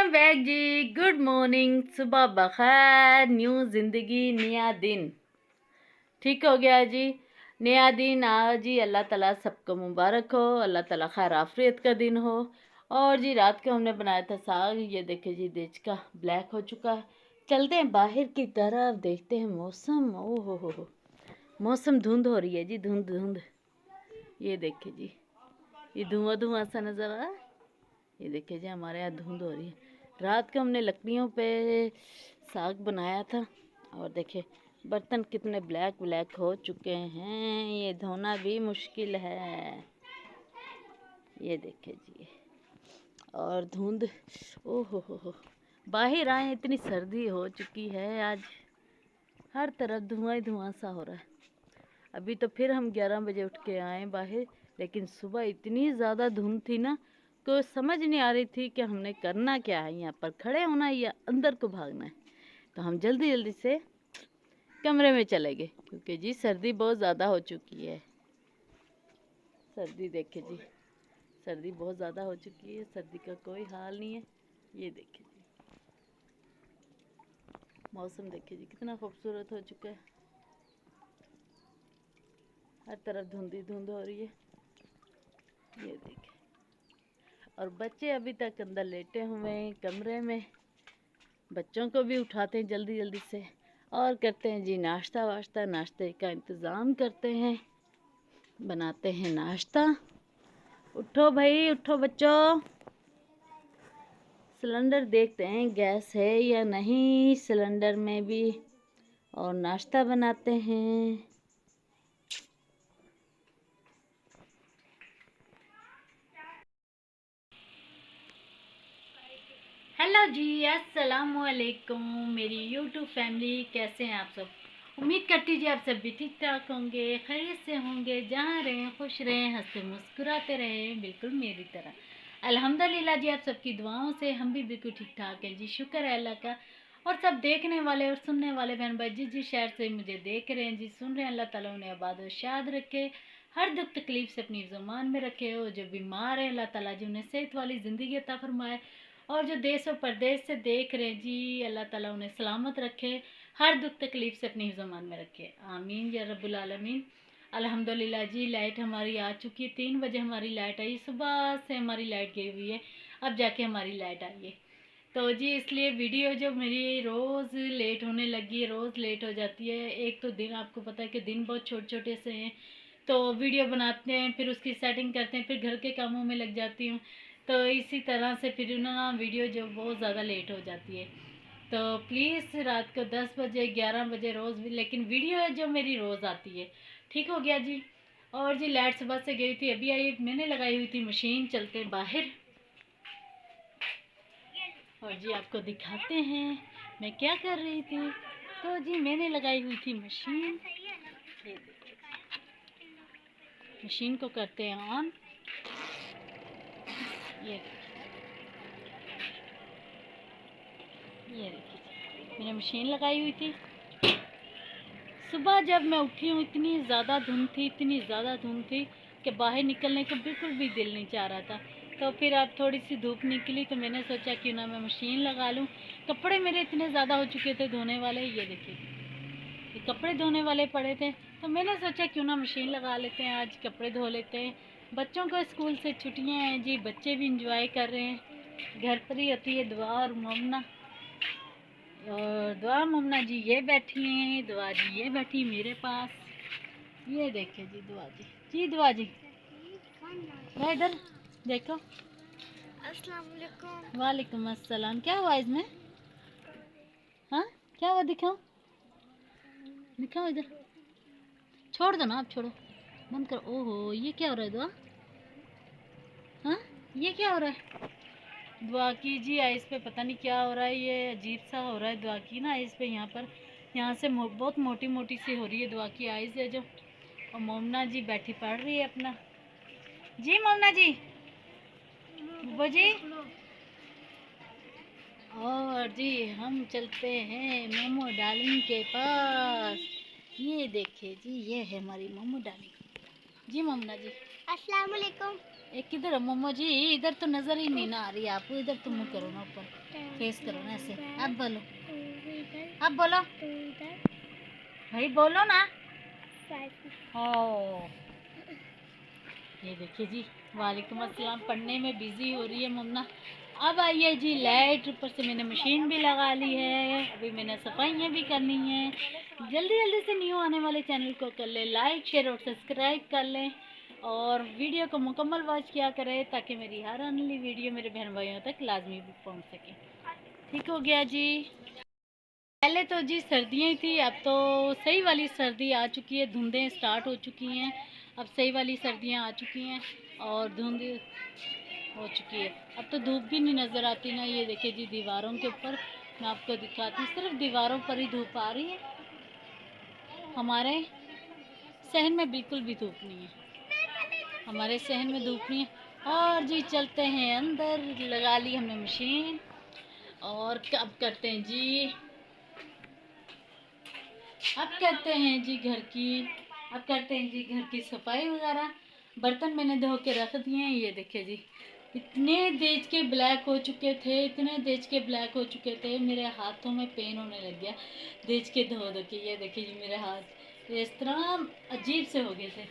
Welcome back जी। Good morning, सुबह बखैर, new ज़िंदगी नया दिन। ठीक हो गया जी, नया दिन आज जी। अल्लाह ताला सबको मुबारक हो, अल्लाह ताला खैर आफियत का दिन हो। और जी रात को हमने बनाया था साग, ये देखे जी देच का ब्लैक हो चुका है। चलते हैं बाहर की तरफ, देखते हैं मौसम। ओह हो, मौसम धुंध हो रही है जी, धुंध धुंध। ये देखे जी, ये धुआं धुआं सा नज़र आ रहा है। ये देखिए जी हमारे यहाँ धुंध हो रही है। रात को हमने लकड़ियों पे साग बनाया था और देखिए बर्तन कितने ब्लैक ब्लैक हो चुके हैं, ये धोना भी मुश्किल है। ये देखिए जी, और धुंध, ओहो हो, बाहर आए इतनी सर्दी हो चुकी है आज, हर तरफ धुआं ही धुआं सा हो रहा है। अभी तो फिर हम 11 बजे उठ के आए बाहर, लेकिन सुबह इतनी ज़्यादा धुंध थी ना, को समझ नहीं आ रही थी कि हमने करना क्या है, यहाँ पर खड़े होना है या अंदर को भागना है। तो हम जल्दी जल्दी से कमरे में चले गए, क्योंकि जी सर्दी बहुत ज़्यादा हो चुकी है। सर्दी देखे जी, सर्दी बहुत ज़्यादा हो चुकी है, सर्दी का कोई हाल नहीं है। ये देखे जी मौसम, देखे जी कितना खूबसूरत हो चुका है, हर तरफ धुंधी धुंध हो रही है। ये देखे, और बच्चे अभी तक अंदर लेटे हुए हैं कमरे में। बच्चों को भी उठाते हैं जल्दी जल्दी से और करते हैं जी नाश्ता वाश्ता, नाश्ते का इंतज़ाम करते हैं, बनाते हैं नाश्ता। उठो भाई उठो बच्चों, सिलेंडर देखते हैं गैस है या नहीं सिलेंडर में भी, और नाश्ता बनाते हैं। हेलो जी, अस्सलाम वालेकुम मेरी यूट्यूब फैमिली, कैसे हैं आप सब? उम्मीद करती जी आप सब भी ठीक ठाक होंगे, खैरियत से होंगे, जहाँ रहें खुश रहें, हंसते मुस्कुराते रहें, बिल्कुल मेरी तरह। अल्हम्दुलिल्लाह जी, आप सबकी दुआओं से हम भी बिल्कुल ठीक ठाक हैं जी, शुक्र है अल्लाह का। और सब देखने वाले और सुनने वाले बहन भाई जिस जिस शहर से मुझे देख रहे हैं जी, सुन रहे हैं, अल्लाह ताला उन्हें आबाद और शाद रखे, हर दुख तकलीफ से अपनी ज़ुबान में रखे। हो जो बीमार है अल्लाह ताला जी उन्हें सेहत वाली ज़िंदगी अता फरमाए, और जो देश और प्रदेश से देख रहे हैं जी, अल्लाह ताला उन्हें सलामत रखे, हर दुख तकलीफ से अपनी ज़ुबान में रखे, आमीन या रब्बुल आलमीन। अल्हम्दुलिल्लाह जी, लाइट हमारी आ चुकी है, 3 बजे हमारी लाइट आई, सुबह से हमारी लाइट गई हुई है, अब जाके हमारी लाइट आई है। तो जी इसलिए वीडियो जो मेरी रोज़ लेट होने लगी है, रोज़ लेट हो जाती है। एक तो दिन आपको पता है कि दिन बहुत छोटे छोटे से हैं, तो वीडियो बनाते हैं, फिर उसकी सेटिंग करते हैं, फिर घर के कामों में लग जाती हूँ, तो इसी तरह से फिर ना वीडियो जो बहुत ज़्यादा लेट हो जाती है। तो प्लीज़ रात को 10 बजे 11 बजे रोज़, लेकिन वीडियो जो मेरी रोज़ आती है। ठीक हो गया जी। और जी लाइट सुबह से गई थी, अभी आई, मैंने लगाई हुई थी मशीन, चलते बाहर और जी आपको दिखाते हैं मैं क्या कर रही थी। तो जी मैंने लगाई हुई थी मशीन, ये देखिए मशीन को करते हैं ऑन। ये देखिए मैंने मशीन लगाई हुई थी। सुबह जब मैं उठी हूँ इतनी ज़्यादा धुंध थी, इतनी ज़्यादा धुंध थी कि बाहर निकलने का बिल्कुल भी दिल नहीं चाह रहा था। तो फिर अब थोड़ी सी धूप निकली तो मैंने सोचा क्यों ना मैं मशीन लगा लूँ। कपड़े मेरे इतने ज़्यादा हो चुके थे धोने वाले, ये देखिए ये कपड़े धोने वाले पड़े थे, तो मैंने सोचा क्यों ना मशीन लगा लेते हैं, आज कपड़े धो लेते हैं। बच्चों को स्कूल से छुट्टियां हैं जी, बच्चे भी इंजॉय कर रहे हैं, घर पर ही होती है दुआ और ममना। और दुआ ममना जी ये बैठी हैं, दुआ जी ये बैठी मेरे पास, ये देखे जी दुआ जी दुआ जी इधर देखो। अस्सलाम वालेकुम। वालेकुम अस्सलाम। क्या हुआ इसमें? हाँ क्या हुआ, दिखाओ दिखाओ इधर, छोड़ दो ना, आप छोड़ो, बंद करो। ओहो ये क्या हो रहा है दुआ? हाँ ये क्या हो रहा है? दुआ की जी आइस पे पता नहीं क्या हो रहा है, ये अजीब सा हो रहा है दुआ की ना आइस पे, यहाँ पर यहाँ से बहुत मोटी मोटी सी हो रही है दुआ की आइस है जो। और मोमना जी बैठी पढ़ रही है अपना। जी मोमना जी, वो जी। और जी हम चलते हैं मोमो डार्लिंग के पास, ये देखिए जी ये है हमारी मोमो डार्लिंग। जी मोमना जी। अस्सलाम वालेकुम। एक किधर है मोमो जी? इधर तो नजर ही नहीं ना आ रही आपको। इधर तुम मुंह करो ना, ऊपर फेस करो ना ऐसे। अब बोलो, अब बोलो भाई, बोलो ना। ओ, ये देखिए जी, वालेकुम अस्सलाम। पढ़ने में बिजी हो रही है मुन्ना। अब आइए जी लाइट, ऊपर से मैंने मशीन भी लगा ली है। अभी मैंने सफाइयाँ भी करनी है। जल्दी जल्दी से न्यू आने वाले चैनल को कर लें लाइक, शेयर और सब्सक्राइब कर लें, और वीडियो को मुकम्मल वॉच किया करें ताकि मेरी हर आने वाली वीडियो मेरे बहन भाइयों तक लाजमी भी पहुंच सके। ठीक हो गया जी। पहले तो जी सर्दियाँ ही थी, अब तो सही वाली सर्दी आ चुकी है। धुंदें स्टार्ट हो चुकी हैं, अब सही वाली सर्दियाँ आ चुकी हैं और धुंध हो चुकी है। अब तो धूप भी नहीं नज़र आती ना। ये देखिए जी दीवारों के ऊपर, मैं आपको दिखाती हूँ, सिर्फ दीवारों पर ही धूप आ रही है। हमारे सहन में बिल्कुल भी धूप नहीं है, हमारे सहन में धूप नहीं है। और जी चलते हैं अंदर, लगा ली हमने मशीन, और अब करते हैं जी, अब करते हैं जी घर की, अब करते हैं जी घर की सफाई वगैरह। बर्तन मैंने धो के रख दिए हैं। ये देखिए जी, इतने तेज के ब्लैक हो चुके थे, इतने तेज के ब्लैक हो चुके थे, मेरे हाथों में पेन होने लग गया तेज के धो धो के। ये देखिए जी मेरे हाथ इस तरह अजीब से हो गए थे।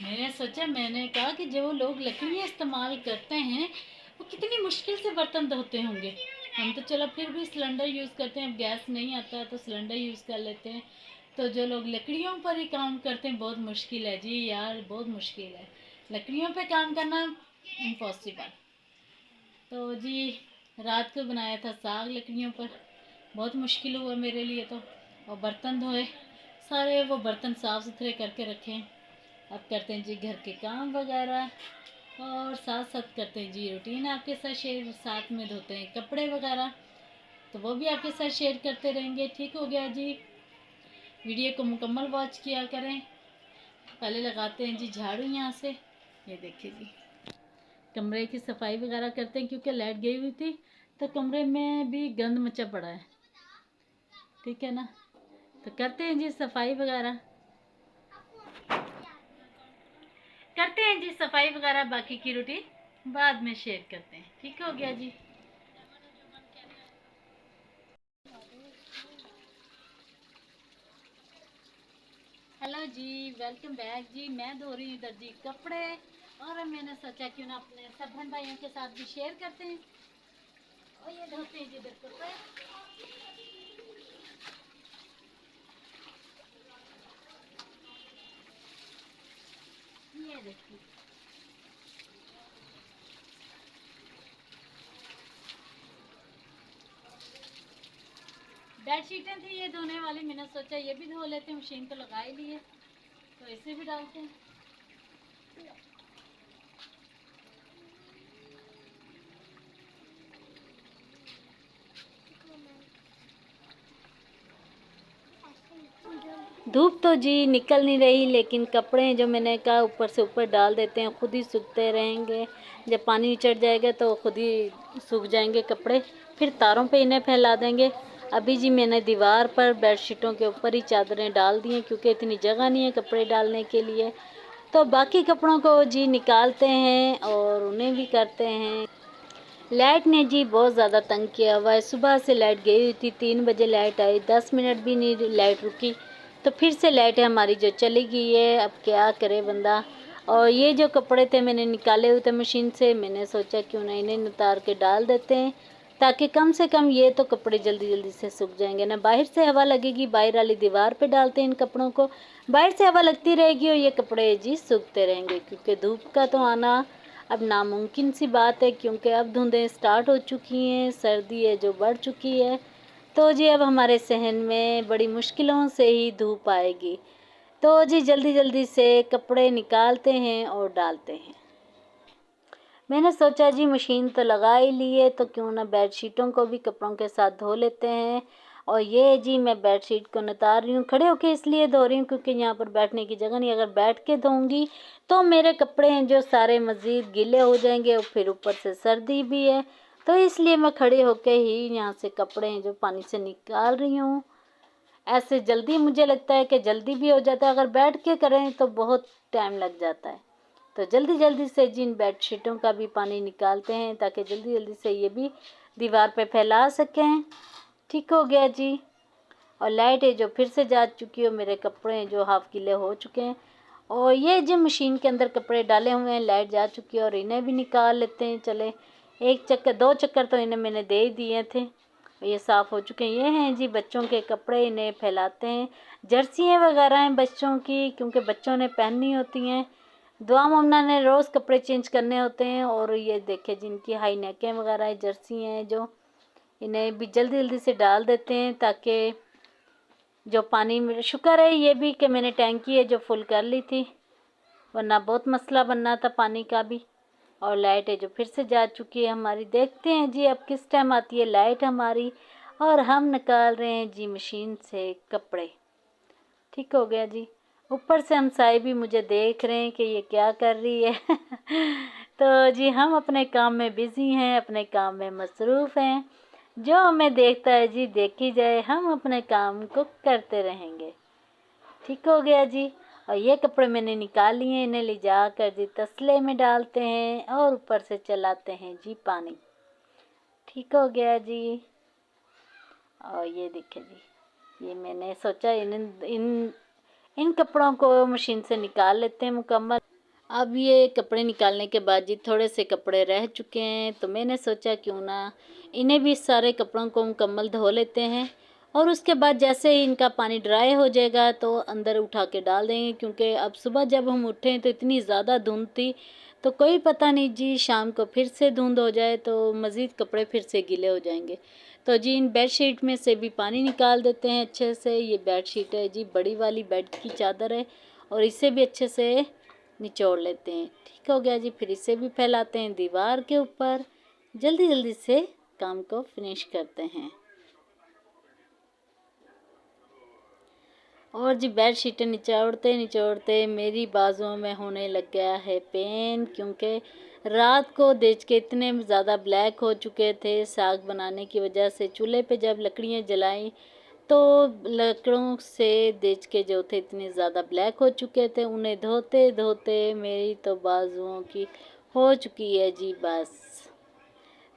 मैंने सोचा, मैंने कहा कि जो लोग लकड़ियाँ इस्तेमाल करते हैं वो कितनी मुश्किल से बर्तन धोते होंगे। हम तो चलो फिर भी सिलेंडर यूज़ करते हैं, अब गैस नहीं आता है तो सिलेंडर यूज़ कर लेते हैं। तो जो लोग लकड़ियों पर ही काम करते हैं, बहुत मुश्किल है जी यार, बहुत मुश्किल है लकड़ियों पे काम करना, इम्पॉसिबल। तो जी रात को बनाया था साग लकड़ियों पर, बहुत मुश्किल हुआ मेरे लिए तो। और बर्तन धोए सारे, वो बर्तन साफ़ सुथरे करके रखे। अब करते हैं जी घर के काम वगैरह, और साथ साथ करते हैं जी रूटीन आपके साथ शेयर, साथ में धोते हैं कपड़े वगैरह, तो वो भी आपके साथ शेयर करते रहेंगे। ठीक हो गया जी, वीडियो को मुकम्मल वॉच किया करें। पहले लगाते हैं जी झाड़ू यहाँ से। ये देखिए जी, कमरे की सफाई वगैरह करते हैं क्योंकि लाइट गई हुई थी तो कमरे में भी गंद मचा पड़ा है, ठीक है ना। तो करते हैं जी सफाई वगैरह, करते हैं जी सफाई वगैरह, बाकी की रूटीन बाद में शेयर करते हैं। ठीक हो गया जी। हेलो जी, वेलकम बैक जी। मैं धो रही हूँ इधर जी कपड़े, और मैंने सोचा क्यों ना अपने सब बहन भाइयों के साथ भी शेयर करते हैं। और ये धोते हैं जी इधर कपड़े। ये देखिए, बेडशीटें थी ये धोने वाली, मैंने सोचा ये भी धो लेते हैं, मशीन तो लगा ही ली है तो इसे भी डालते हैं। धूप तो जी निकल नहीं रही, लेकिन कपड़े जो मैंने कहा ऊपर से ऊपर डाल देते हैं, खुद ही सूखते रहेंगे। जब पानी चढ़ जाएगा तो खुद ही सूख जाएंगे कपड़े, फिर तारों पे इन्हें फैला देंगे। अभी जी मैंने दीवार पर बेडशीटों के ऊपर ही चादरें डाल दी हैं क्योंकि इतनी जगह नहीं है कपड़े डालने के लिए। तो बाकी कपड़ों को जी निकालते हैं और उन्हें भी करते हैं। लाइट ने जी बहुत ज़्यादा तंग किया हुआ है। सुबह से लाइट गई हुई थी, 3 बजे लाइट आई, 10 मिनट भी नहीं लाइट रुकी, तो फिर से लाइट हमारी जो चली गई है। अब क्या करे बंदा। और ये जो कपड़े थे मैंने निकाले हुए थे मशीन से, मैंने सोचा क्यों ना इन्हें उतार के डाल देते हैं ताकि कम से कम ये तो कपड़े जल्दी जल्दी से सूख जाएंगे ना। बाहर से हवा लगेगी, बाहर वाली दीवार पे डालते हैं इन कपड़ों को, बाहर से हवा लगती रहेगी और ये कपड़े जी सूखते रहेंगे क्योंकि धूप का तो आना अब नामुमकिन सी बात है क्योंकि अब धुंदें स्टार्ट हो चुकी हैं, सर्दी है जो बढ़ चुकी है। तो जी अब हमारे सहन में बड़ी मुश्किलों से ही धूप आएगी। तो जी जल्दी जल्दी से कपड़े निकालते हैं और डालते हैं। मैंने सोचा जी मशीन तो लगा ही ली है तो क्यों ना बेडशीटों को भी कपड़ों के साथ धो लेते हैं। और ये जी मैं बेडशीट को नितार रही हूँ, खड़े होके इसलिए धो रही हूँ क्योंकि यहाँ पर बैठने की जगह नहीं। अगर बैठ के धोऊंगी तो मेरे कपड़े हैं जो सारे मज़ीद गीले हो जाएंगे और फिर ऊपर से सर्दी भी है, तो इसलिए मैं खड़े होके ही यहाँ से कपड़े हैं जो पानी से निकाल रही हूँ। ऐसे जल्दी मुझे लगता है कि जल्दी भी हो जाता है, अगर बैठ के करें तो बहुत टाइम लग जाता है। तो जल्दी जल्दी से जी इन बेडशीटों का भी पानी निकालते हैं ताकि जल्दी जल्दी से ये भी दीवार पे फैला सकें। ठीक हो गया जी। और लाइट है जो फिर से जा चुकी है, मेरे कपड़े हैं जो हाफ गीले हो चुके हैं। और ये जो मशीन के अंदर कपड़े डाले हुए हैं, लाइट जा चुकी है और इन्हें भी निकाल लेते हैं। चले, एक चक्कर 2 चक्कर तो इन्हें मैंने दे ही दिए थे, ये साफ़ हो चुके हैं। ये हैं जी बच्चों के कपड़े, इन्हें फैलाते हैं। जर्सियाँ वगैरह हैं बच्चों की, क्योंकि बच्चों ने पहननी होती हैं। दुआ मम्मा ने रोज़ कपड़े चेंज करने होते हैं। और ये देखे जिनकी हाई नेकें वगैरह जर्सी हैं जो, इन्हें भी जल्दी जल्दी से डाल देते हैं ताकि जो पानी में, शुक्र है ये भी कि मैंने टैंकी है जो फुल कर ली थी, वरना बहुत मसला बनना था पानी का भी। और लाइट है जो फिर से जा चुकी है हमारी। देखते हैं जी अब किस टाइम आती है लाइट हमारी। और हम निकाल रहे हैं जी मशीन से कपड़े। ठीक हो गया जी। ऊपर से हमसाए भी मुझे देख रहे हैं कि ये क्या कर रही है तो जी हम अपने काम में बिज़ी हैं, अपने काम में मसरूफ़ हैं। जो हमें देखता है जी देखी जाए, हम अपने काम को करते रहेंगे। ठीक हो गया जी। और ये कपड़े मैंने निकाल लिए हैं, इन्हें ले जा कर जी तसले में डालते हैं और ऊपर से चलाते हैं जी पानी। ठीक हो गया जी। और ये देखिए जी, ये मैंने सोचा इन कपड़ों को मशीन से निकाल लेते हैं मुकम्मल। अब ये कपड़े निकालने के बाद जी थोड़े से कपड़े रह चुके हैं, तो मैंने सोचा क्यों ना इन्हें भी सारे कपड़ों को मुकम्मल धो लेते हैं। और उसके बाद जैसे ही इनका पानी ड्राई हो जाएगा तो अंदर उठा के डाल देंगे, क्योंकि अब सुबह जब हम उठें तो इतनी ज़्यादा धुंध थी, तो कोई पता नहीं जी शाम को फिर से धुंध हो जाए तो मज़ीद कपड़े फिर से गीले हो जाएंगे। तो जी इन बेडशीट में से भी पानी निकाल देते हैं अच्छे से। ये बेडशीट है जी, बड़ी वाली बेड की चादर है, और इसे भी अच्छे से निचोड़ लेते हैं। ठीक हो गया जी। फिर इसे भी फैलाते हैं दीवार के ऊपर। जल्दी जल्दी से काम को फिनिश करते हैं। और जी बेडशीटें निचोड़ते निचोड़ते मेरी बाजुओं में होने लग गया है पेन, क्योंकि रात को देख के इतने ज़्यादा ब्लैक हो चुके थे साग बनाने की वजह से। चूल्हे पे जब लकड़ियाँ जलाई तो लकड़ों से देख के जो थे इतने ज़्यादा ब्लैक हो चुके थे, उन्हें धोते धोते मेरी तो बाजुओं की हो चुकी है जी बस।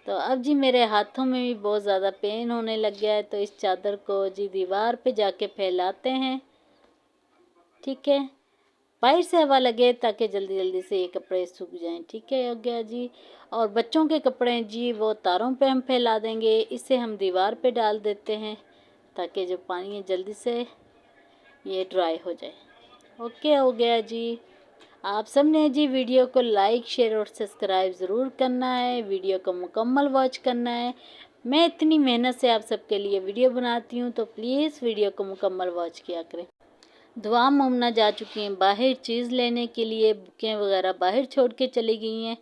तो अब जी मेरे हाथों में भी बहुत ज़्यादा पेन होने लग गया है, तो इस चादर को जी दीवार पे जाके फैलाते हैं। ठीक है, बाहर से हवा लगे ताकि जल्दी जल्दी से ये कपड़े सूख जाएं। ठीक है, हो गया जी। और बच्चों के कपड़े हैं जी वो तारों पे हम फैला देंगे, इसे हम दीवार पे डाल देते हैं ताकि जो पानी है जल्दी से ये ड्राई हो जाए। ओके, हो गया जी। आप सब ने जी वीडियो को लाइक शेयर और सब्सक्राइब ज़रूर करना है, वीडियो को मुकम्मल वॉच करना है। मैं इतनी मेहनत से आप सबके लिए वीडियो बनाती हूँ, तो प्लीज़ वीडियो को मुकम्मल वॉच किया करें। दुआ मोमना जा चुकी हैं बाहर चीज़ लेने के लिए, बुकें वगैरह बाहर छोड़ के चली गई हैं।